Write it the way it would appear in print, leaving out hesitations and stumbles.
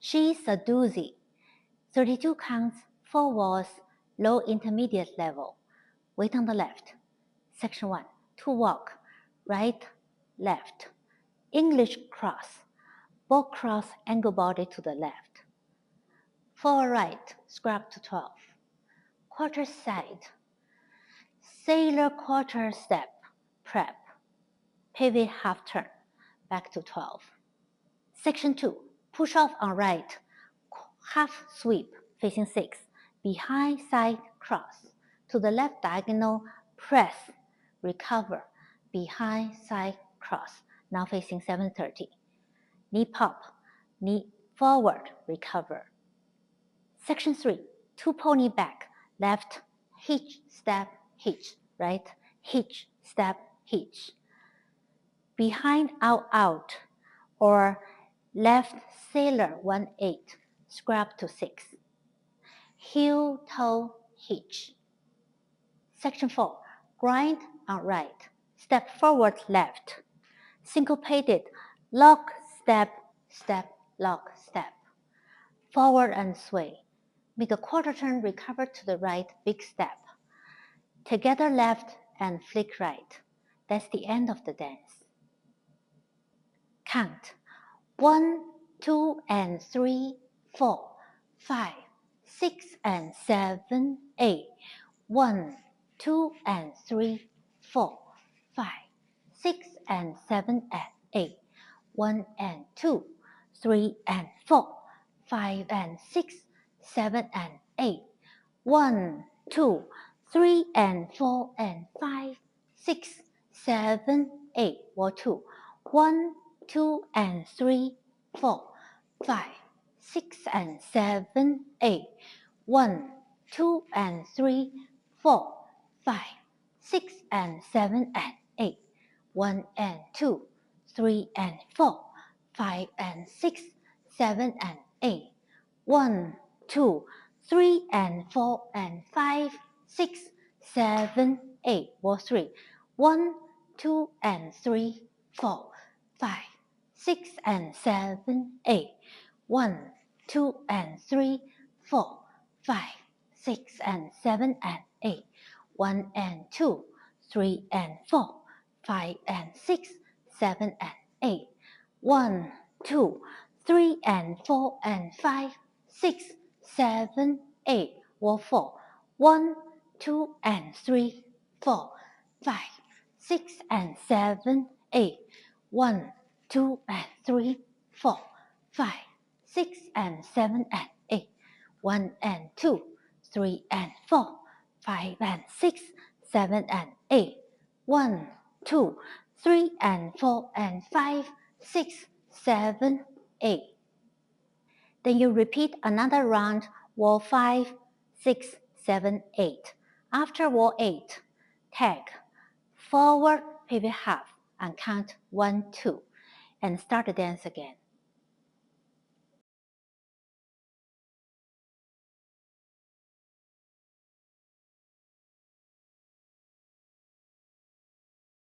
She's a doozy. 32 counts, 4 walls, low intermediate level. Weight on the left. Section 1. To walk. Right, left. English cross. Both cross angle body to the left. Forward right, scrap to 12. Quarter side. Sailor quarter step, prep. Pivot half turn, back to 12. Section 2. Push off on right. Half sweep, facing 6. Behind side cross. To the left diagonal, press. Recover. Behind side cross. Now facing 7:30. Knee pop. Knee forward. Recover. Section 3. 2 pony back. Left. Hitch, step, hitch. Right. Hitch, step, hitch. Behind out, out. Or left sailor 1-8, scrap to 6. Heel, toe, hitch. Section 4. Grind on right. Step forward left. Syncopated. Lock, step, step, lock, step. Forward and sway. Make a quarter turn, recover to the right, big step. Together left and flick right. That's the end of the dance. Count. 1, 2, and 3, 4, 5, 6, and 7, 8. 1, 2, and 3, 4, 5, 6, and 7, and 8. 1 and 2, 3 and 4, 5 and 6, 7 and 8. 1, 2, 3 and 4 and 5, 6, 7, 8. Wall 2. 1, 2 and 3, 4, 5, 6 and 7, 8. 1, 2 and 3, 4, 5, 6 and 7 and 8. 1 and 2, 3 and 4, 5 and 6, 7 and 8. 1, 2, 3 and 4 and 5, 6, 7, 8. Wall 3. 1, 2 and 3, 4, 5, 6 and 7, 8. 1, 2 and 3, 4, 5, 6 and 7 and 8. 1 and 2, 3 and 4, 5 and 6, 7 and 8. 1, 2, 3 and 4 and 5, 6, 7, 8. Wall 4. 1, 2 and 3, 4, 5, 6 and 7, 8. 1, 2 and 3, 4, 5, 6 and 7 and 8. 1 and 2, 3 and 4, 5 and 6, 7 and 8. 1, 2, 3 and 4 and 5, 6, 7, 8. Then you repeat another round, wall 5, 6, 7, 8. After wall 8, tag, forward pivot half and count 1, 2, and start the dance again.